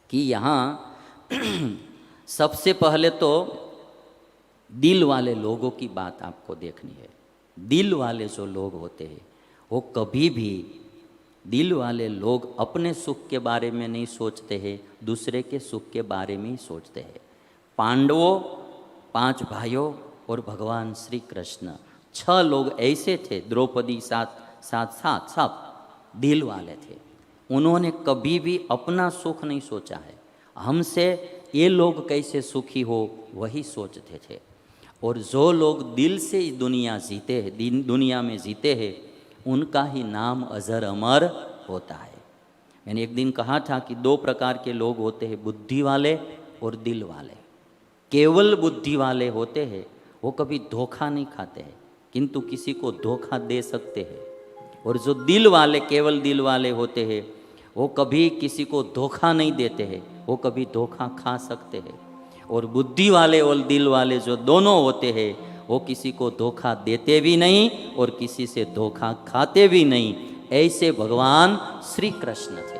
कि यहाँ सबसे पहले तो दिल वाले लोगों की बात आपको देखनी है। दिल वाले जो लोग होते हैं वो कभी भी, दिल वाले लोग अपने सुख के बारे में नहीं सोचते हैं, दूसरे के सुख के बारे में ही सोचते हैं। पांडवों, 5 भाइयों और भगवान श्री कृष्ण, 6 लोग ऐसे थे, द्रौपदी साथ सब दिल वाले थे। उन्होंने कभी भी अपना सुख नहीं सोचा है, हमसे ये लोग कैसे सुखी हो वही सोचते थे। और जो लोग दिल से इस दुनिया जीते हैं, दुनिया में जीते हैं, उनका ही नाम अजर अमर होता है। मैंने एक दिन कहा था कि 2 प्रकार के लोग होते हैं, बुद्धि वाले और दिल वाले। केवल बुद्धि वाले होते हैं, वो कभी धोखा नहीं खाते हैं, किंतु किसी को धोखा दे सकते हैं। और जो दिल वाले, केवल दिल वाले होते हैं, वो कभी किसी को धोखा नहीं देते हैं, वो कभी धोखा खा सकते हैं। और बुद्धि वाले और दिल वाले जो दोनों होते हैं, वो किसी को धोखा देते भी नहीं और किसी से धोखा खाते भी नहीं। ऐसे भगवान श्री कृष्ण थे,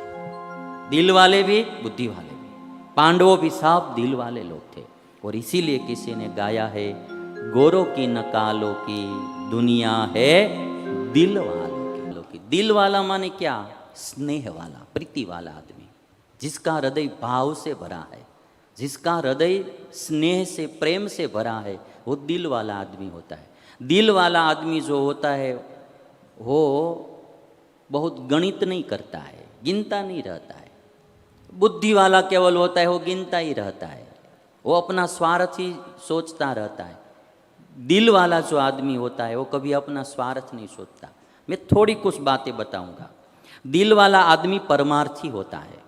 दिल वाले भी बुद्धि वाले भी। पांडवों भी सब दिल वाले लोग थे। और इसीलिए किसी ने गाया है, गोरों की न कालों की दुनिया है दिल वालों की। दिल वाला माने क्या? स्नेह वाला, प्रीति वाला आदमी, जिसका हृदय भाव से भरा है, जिसका हृदय स्नेह से, प्रेम से भरा है, वो दिल वाला आदमी होता है। दिल वाला आदमी जो होता है वो बहुत गणित नहीं करता है, गिनता नहीं रहता है। बुद्धि वाला केवल होता है, वो गिनता ही रहता है, वो अपना स्वार्थ ही सोचता रहता है। दिल वाला जो आदमी होता है वो कभी अपना स्वार्थ नहीं सोचता। मैं थोड़ी कुछ बातें बताऊंगा। दिल वाला आदमी परमार्थी होता है।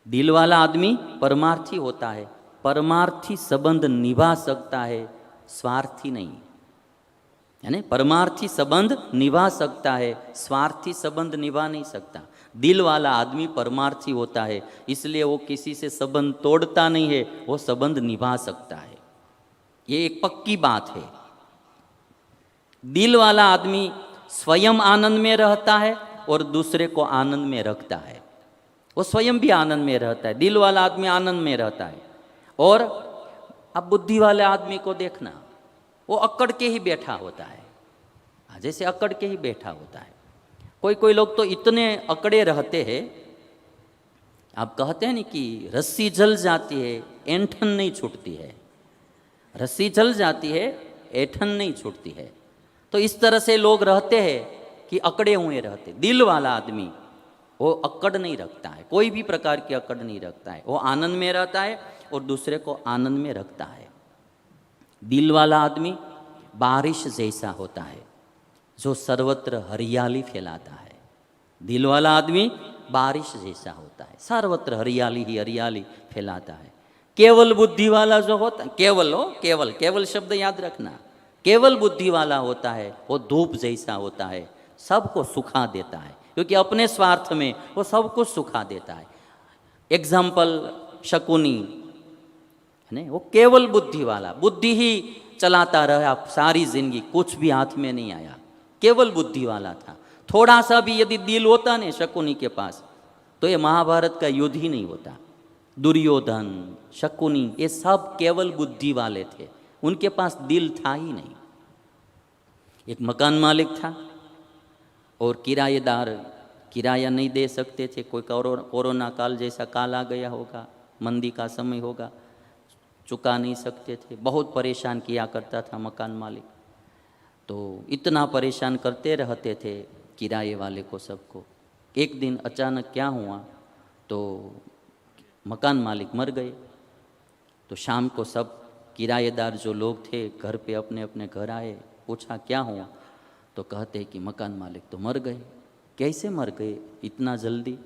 दिल वाला आदमी परमार्थी होता है, परमार्थी संबंध निभा सकता है, स्वार्थी नहीं। यानी परमार्थी संबंध निभा सकता है, स्वार्थी संबंध निभा नहीं सकता। दिल वाला आदमी परमार्थी होता है, इसलिए वो किसी से संबंध तोड़ता नहीं है, वो संबंध निभा सकता है। ये एक पक्की बात है। दिल वाला आदमी स्वयं आनंद में रहता है और दूसरे को आनंद में रखता है। वो स्वयं भी आनंद में रहता है, दिल वाला आदमी आनंद में रहता है। और अब बुद्धि वाले आदमी को देखना, वो अकड़ के ही बैठा होता है, जैसे अकड़ के ही बैठा होता है। कोई कोई लोग तो इतने अकड़े रहते हैं, आप कहते हैं ना कि रस्सी जल जाती है, ऐंठन नहीं छूटती है। रस्सी जल जाती है, ऐंठन नहीं छूटती है। तो इस तरह से लोग रहते हैं कि अकड़े हुए रहते। दिल वाला आदमी वो अकड़ नहीं रखता है, कोई भी प्रकार की अकड़ नहीं रखता है, वो आनंद में रहता है और दूसरे को आनंद में रखता है। दिल वाला आदमी बारिश जैसा होता है जो सर्वत्र हरियाली फैलाता है। दिल वाला आदमी बारिश जैसा होता है, सर्वत्र हरियाली ही हरियाली फैलाता है। केवल बुद्धि वाला जो होता है, केवल हो, केवल, केवल शब्द याद रखना, केवल बुद्धि वाला होता है, वो धूप जैसा होता है, सबको सुखा देता है, क्योंकि अपने स्वार्थ में वो सब कुछ सुखा देता है। एग्जाम्पल शकुनी है ना, वो केवल बुद्धि वाला, बुद्धि ही चलाता रहा सारी जिंदगी, कुछ भी हाथ में नहीं आया, केवल बुद्धि वाला था। थोड़ा सा भी यदि दिल होता ना शकुनी के पास, तो ये महाभारत का युद्ध ही नहीं होता। दुर्योधन, शकुनी, ये सब केवल बुद्धि वाले थे, उनके पास दिल था ही नहीं। एक मकान मालिक था और किराएदार किराया नहीं दे सकते थे। कोई कोरोना काल जैसा काल आ गया होगा, मंदी का समय होगा, चुका नहीं सकते थे, बहुत परेशान किया करता था मकान मालिक। तो इतना परेशान करते रहते थे किराए वाले को, सबको। एक दिन अचानक क्या हुआ, तो मकान मालिक मर गए। तो शाम को सब किराएदार जो लोग थे घर पे अपने अपने घर आए, पूछा क्या हुआ, तो कहते हैं कि मकान मालिक तो मर गए। कैसे मर गए इतना जल्दी?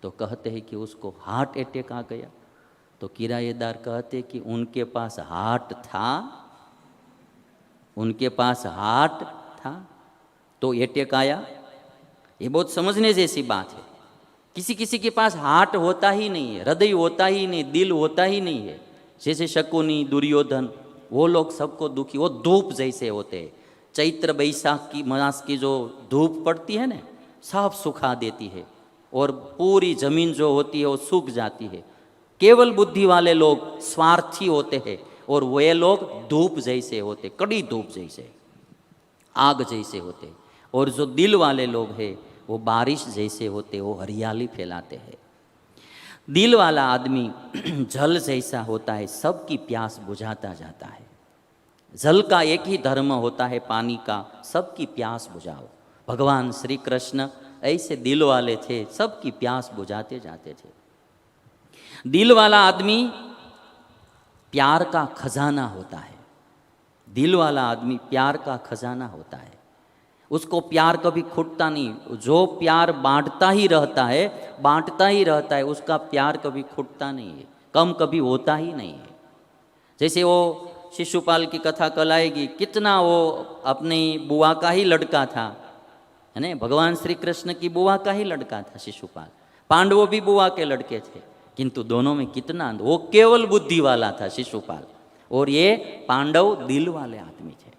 तो कहते हैं कि उसको हार्ट अटैक आ गया। तो किराएदार कहते कि उनके पास हार्ट था, उनके पास हार्ट था तो अटैक आया। ये बहुत समझने जैसी बात है। किसी किसी के पास हार्ट होता ही नहीं है, हृदय होता ही नहीं, दिल होता ही नहीं है। जैसे शकुनी, दुर्योधन, वो लोग सबको दुखी, वो धूप जैसे होते हैं। चैत्र बैसाख की मास की जो धूप पड़ती है ना, सब सुखा देती है। और पूरी जमीन जो होती है वो सूख जाती है। केवल बुद्धि वाले लोग स्वार्थी होते हैं और वे लोग धूप जैसे होते, कड़ी धूप जैसे, आग जैसे होते। और जो दिल वाले लोग हैं वो बारिश जैसे होते, वो हरियाली फैलाते हैं। दिल वाला आदमी जल जैसा होता है, सबकी प्यास बुझाता जाता है। जल का एक ही धर्म होता है, पानी का, सबकी प्यास बुझाओ। भगवान श्री कृष्ण ऐसे दिल वाले थे, सबकी प्यास बुझाते जाते थे। दिल वाला आदमी प्यार का खजाना होता है। दिल वाला आदमी प्यार का खजाना होता है, उसको प्यार कभी खुटता नहीं। जो प्यार बांटता ही रहता है, बांटता ही रहता है, उसका प्यार कभी खुटता नहीं है, कम कभी होता ही नहीं है। जैसे वो शिशुपाल की कथा कल आएगी, कितना वो अपनी बुआ का ही लड़का था, है ना। भगवान श्री कृष्ण की बुआ का ही लड़का था शिशुपाल। पांडवों भी बुआ के लड़के थे, किंतु दोनों में कितना, वो केवल बुद्धि वाला था शिशुपाल, और ये पांडव दिल वाले आदमी थे।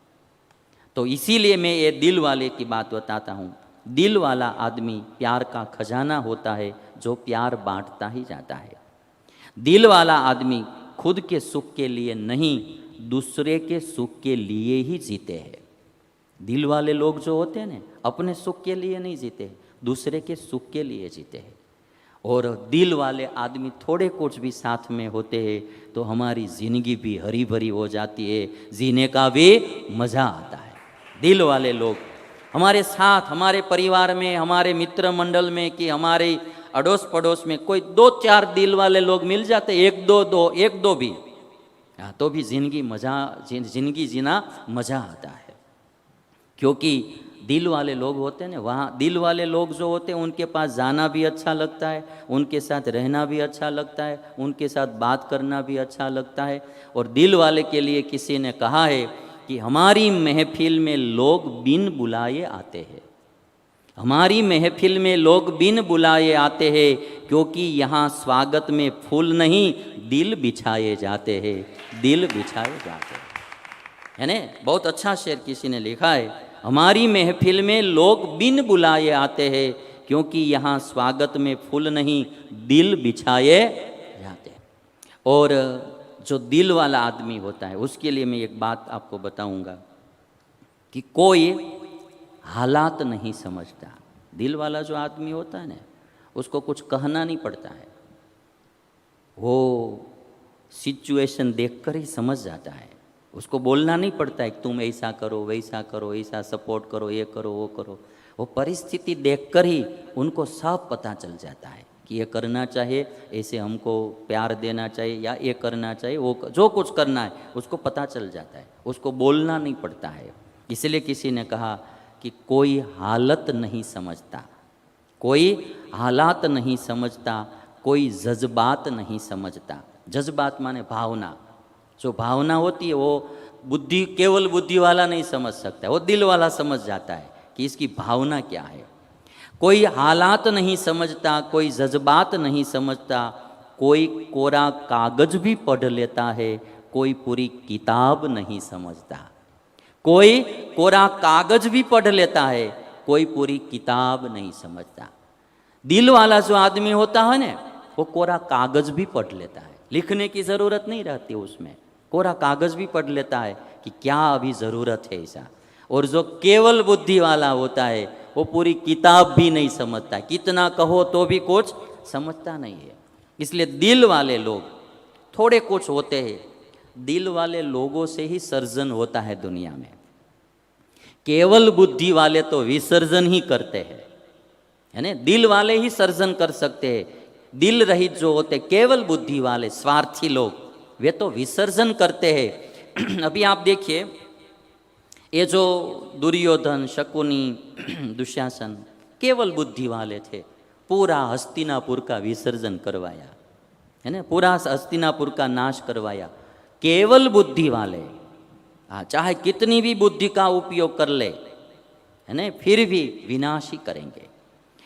तो इसीलिए मैं ये दिल वाले की बात बताता हूँ। दिल वाला आदमी प्यार का खजाना होता है, जो प्यार बांटता ही जाता है। दिल वाला आदमी खुद के सुख के लिए नहीं, दूसरे के सुख के लिए ही जीते हैं। दिल वाले लोग जो होते हैं ना, अपने सुख के लिए नहीं जीते, दूसरे के सुख के लिए जीते हैं। और दिल वाले आदमी थोड़े कुछ भी साथ में होते हैं तो हमारी ज़िंदगी भी हरी भरी हो जाती है, जीने का भी मज़ा आता है। दिल वाले लोग हमारे साथ, हमारे परिवार में, हमारे मित्र मंडल में, कि हमारे अड़ोस पड़ोस में कोई 2-4 दिल वाले लोग मिल जाते, एक दो भी, तो भी जिंदगी जीना मज़ा आता है। क्योंकि दिल वाले लोग होते हैं ना, वहाँ दिल वाले लोग जो होते हैं उनके पास जाना भी अच्छा लगता है, उनके साथ रहना भी अच्छा लगता है, उनके साथ बात करना भी अच्छा लगता है। और दिल वाले के लिए किसी ने कहा है कि हमारी महफिल में लोग बिन बुलाए आते हैं। हमारी महफिल में लोग बिन बुलाए आते हैं, क्योंकि यहाँ स्वागत में फूल नहीं दिल बिछाए जाते हैं, दिल बिछाए जाते हैं, है ना। बहुत अच्छा शेर किसी ने लिखा है, हमारी महफिल में लोग बिन बुलाए आते हैं, क्योंकि यहाँ स्वागत में फूल नहीं दिल बिछाए जाते हैं। और जो दिल वाला आदमी होता है उसके लिए मैं एक बात आपको बताऊंगा कि कोई हालात नहीं समझता। दिल वाला जो आदमी होता है ना, उसको कुछ कहना नहीं पड़ता है, वो सिचुएशन देखकर ही समझ जाता है। उसको बोलना नहीं पड़ता है कि तुम ऐसा करो, वैसा करो, ऐसा सपोर्ट करो, ये करो, वो करो। वो परिस्थिति देखकर ही उनको सब पता चल जाता है कि ये करना चाहिए, ऐसे हमको प्यार देना चाहिए, या ये करना चाहिए, वो जो कुछ करना है उसको पता चल जाता है, उसको बोलना नहीं पड़ता है। इसलिए किसी ने कहा कि कोई हालत नहीं समझता, कोई हालात नहीं समझता, कोई जज्बात नहीं समझता। जज्बात माने भावना, जो भावना होती है वो केवल बुद्धि वाला नहीं समझ सकता, वो दिल वाला समझ जाता है कि इसकी भावना क्या है। कोई हालात नहीं समझता, कोई जज्बात नहीं समझता, कोई कोरा कागज भी पढ़ लेता है, कोई पूरी किताब नहीं समझता। कोई कोरा कागज भी पढ़ लेता है, कोई पूरी किताब नहीं समझता। दिल वाला जो आदमी होता है ना, वो कोरा कागज भी पढ़ लेता है, लिखने की ज़रूरत नहीं रहती उसमें, कोरा कागज भी पढ़ लेता है कि क्या अभी ज़रूरत है ऐसा। और जो केवल बुद्धि वाला होता है वो पूरी किताब भी नहीं समझता, कितना कहो तो भी कुछ समझता नहीं है। इसलिए दिल वाले लोग थोड़े कुछ होते हैं, दिल वाले लोगों से ही सर्जन होता है दुनिया में। केवल बुद्धि वाले तो विसर्जन ही करते हैं, है ना। दिल वाले ही सर्जन कर सकते हैं, दिल रहित जो होते, केवल बुद्धि वाले स्वार्थी लोग, वे तो विसर्जन करते हैं। अभी आप देखिए, ये जो दुर्योधन, शकुनी, दुशासन केवल बुद्धि वाले थे, पूरा हस्तिनापुर का विसर्जन करवाया, है ना, पूरा हस्तिनापुर का नाश करवाया। केवल बुद्धि वाले, हाँ, चाहे कितनी भी बुद्धि का उपयोग कर ले, है ना, फिर भी विनाश ही करेंगे।